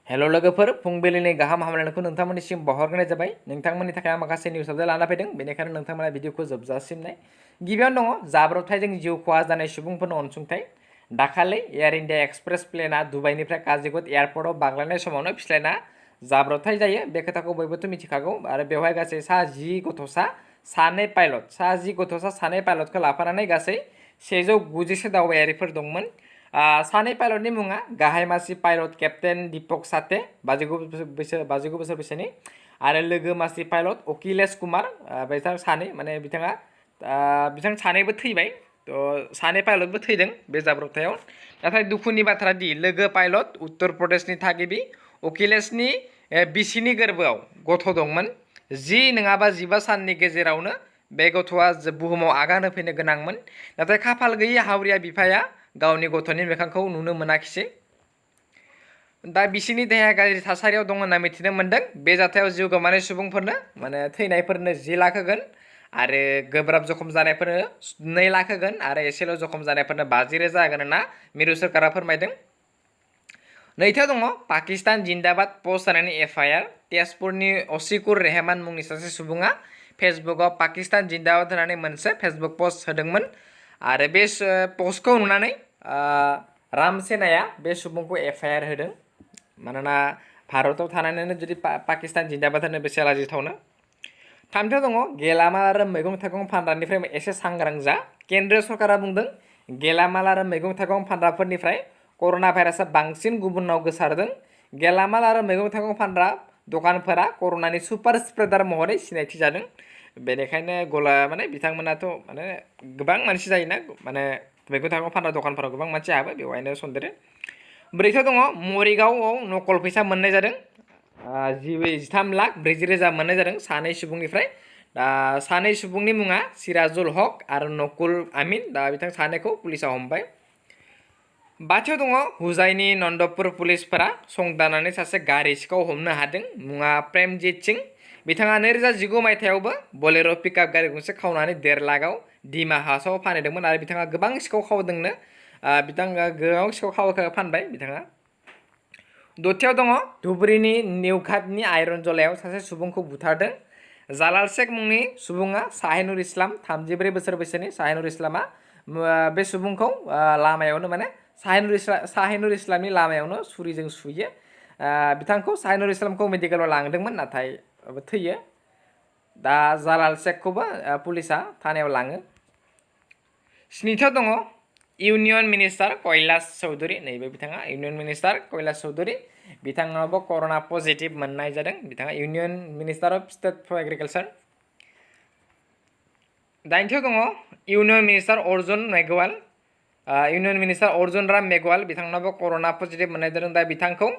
हेल' लोगोफोर फुंबिलिनि गाहाम हामलायनायखौ नोंथांमोननिसिम बावहरग्रोनाय जाबाय। नोंथांमोननि थाखाय आं माखासे निउस आपडेट लाना फैदों, बेनिखायनो नोंथांमोना भिडिअखौ जोबजासिम नाय। गिबियावनो दङ जाब्रबथायजों जिउ खहा जानाय सुबुंफोरनो अनसुंथाइ। दाखालि एयार इन्डिया एक्सप्रेस प्लेनआ दुबाइनिफ्राय काजिकट एयारपर्टआव बाग्लायनाय समावनो फिस्लायना जाब्रबथाय जायो। बे खोथाखौ बयबोथ' मिथिखागौ आरो बेवहाय गासै सा 10 गथ'सा सानै पाइलटखौ लाफानानै गासै 190सो दावबायारिफोर दंमोन। सानै पाइलटनि मुङा गाहाय मासि पाइलट केप्टेन दीपक साते 59 बोसोर बैसोनि आरो लोगो मासि पाइलट अखिलेश कुमार बिथां सानैबो थैबाय। सानै पाइलटबो थैदों बे जाब्रबथायाव। नाथाय दुखुनि बाथ्रा दि लोगो पाइलट उत्तर प्रदेशनि थागिबि अखिलेशनि बिसिनि गोरबोआव गथ' दंमोन। 10 नङाबा 15 साननि गेजेरावनो बे गथ'आ बुहुमाव आगान होफैनो गोनांमोन। नाथाय खाफाल गैयि हावरिया बिफाया गावनि गथ'नि मोखांखौ नुनो मोनाखिसै। दा बिसिनि देहाया गाज्रि थासारियाव दं होनना मिथिनो मोन्दों। बे जाथायाव जिउ गोमानाय सुबुंफोरनो थैनायफोरनो 10 लाख होगोन आरो गोब्राब जखम जानायफोरनो 2 लाख होगोन आरो एसेल' जखम जानायफोरनो 50,000 होगोन होनना मिरु सोरखारा फोरमायदों। नैथियाव दङ पाकिस्तान जिन्दाबाद पस्ट होनायनि एफआइआर। तेजपुरनि असिकुर रेहमान मुंनि सासे सुबुङा फेसबुकआव पाकिस्तान जिन्दाबाद होनानै मोनसे फेसबुक पस्ट होदोंमोन आरो बे पस्टखौ नुनानै राम सेनाया बे सुबुंखौ एफआइआर होदों। मानोना भारताव थानानैनो जुदि पाकिस्तान जिन्दाबाद होनो बेसे लाजिथावना। थामथियाव दङ गेलामाल आरो मैगं थाइगं फानग्रानिफ्राय एसे सांग्रां जा। केन्द्रीय सरकारा बुंदों गेलामाल आरो मैगं थाइगं फानग्राफोरनिफ्राय कर'ना भाइरासआ बांसिन गुबुनाव गोसारदों। गेलामाल आरो मैगं थाइगं फानग्रा दखानफोरा कर'नानि सुपार स्प्रेडार महरै सिनायथि जादों। बेनिखायनो बिथांमोनाथ' गोबां मानसि जायोना, मैगं थाइगं फानग्रा दखानफोराव गोबां मानसि हाबो, बेवहायनो सन्देरो। ब्रैथियाव दङ मरिगावआव नकल फैसा मोननाय जादों। 13,40,000 मोननाय जादों सानै सुबुंनिफ्राय। दा सानै सुबुंनि मुङा सिराजुल हक आरो नकुल आमिन। दा बिथां सानैखौ पुलिसा हमबाय। बाथियाव दङ हुजाइनि नन्दपुर पुलिसफोरा संदाननानै सासे गारि सिखाव हमनो हादों। मुङा प्रेमजित सिं। बिथाङा 2019 मायथाइयावबो बलेर' पिकआप गारि गंसे खावनानै 1.5 लाखआव डिमा हासाव फानहैदोंमोन आरो बिथाङा गोबां सिखाव खावदोंनो। बिथाङा गोबां सिखाव खावखौ फानबाय बिथाङा। दथियाव दङ धुबुरीनि निउघाटनि आइरन जलायाव सासे सुबुंखौ बुथारदों। जालाल शेख मुंनि सुबुङा शाहिनुर इस्लाम 34 बोसोर बैसोनि शाहिनुर इस्लामा बे सुबुंखौ लामायावनो शाहिनुर इस्लामनि लामायावनो सुरिजों सुयो। बिथांखौ शाहिनुर इस्लामखौ मेडिकेलाव लांदोंमोन नाथाय थैयो। दा जालाल शेखखौबो पुलिसा थानायाव लाङो। स्निथियाव दङ इउनियन मिनिस्टार कैलाश चौधुरी। नैबे बिथाङा इउनियन मिनिस्टार कैलाश चौधुरी। बिथाङाबो कर'ना पजिटिभ मोननाय जादों। बिथाङा union minister of state for agriculture. दाइनथियाव दङ इउनियन मिनिस्टार अर्जुन राम मेघवाल। बिथांनाबो कर'ना पजिटिभ मोननाय जादों। दा बिथांखौ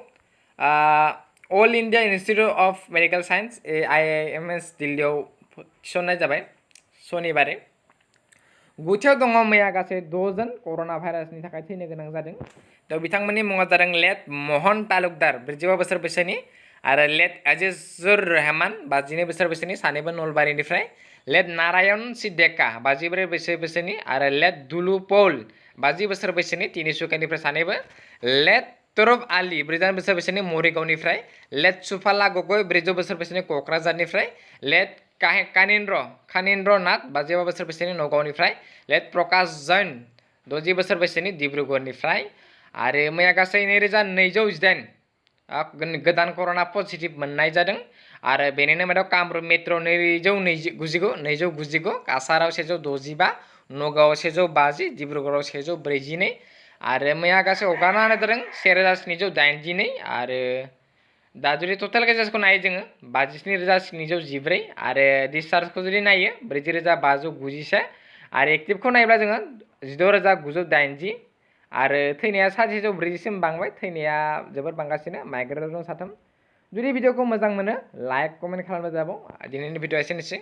all India institute of medical science IIMS दिल्लीयाव थिसननाय जाबाय सनिबारै। गुथियाव दङ मैया गासै 6 जन कर'ना भाइरासनि थाखाय थैनो गोनां जादों। थ' बिथांमोननि मुङा जादों लेट महन तालुकदार 45 बोसोर बैसोनि आरो लेट अजीजुर रहमान 52 बोसोर बैसोनि, सानैबो नलबारिनिफ्राय। लेट नारायण सिद्देका 54 बोसोर बैसोनि आरो लेट दुलु पौल 50 बोसोर बैसोनि तिनिसुकियानिफ्राय सानैबो। लेट तरफ आली 48 बोसोर बैसोनि मरिगावनिफ्राय। लेट सुफाला गगৈ 40 बोसोर बैसोनि क'क्राझारनिफ्राय। लेट कानिन्द्र नाथ 55 बोसोर बैसोनि नगावनिफ्राय। लेट प्रकाश जैन 60 बोसोर बैसोनि डिब्रुगड़निफ्राय। आरो मैया गासै 2,218 गोदान कर'ना पजिटिभ मोननाय जादों आरो बेनिनो मादाव कामरुप मेट्र' 299, काछाराव 165, नगावआव 150, डिब्रुगड़आव 142 आरो मैया गासै हगारना होनाय जादों 1,782 आरो दा जुदि टटेल केसेसखौ नायो जोङो 57,714 आरो डिसचार्जखौ जुदि नायो 40,591 आरो एक्टिभखौ नायोब्ला जोङो 16,980 आरो थैनाया 740सिम बांबाय। थैनाया जोबोद बांगासिनो, माइग्रेन दं 3। जुदि भिडिअखौ मोजां मोनो लाइक कमेन्ट खालामनो जाबाव। दिनैनि भिडिअआ एसेनोसै।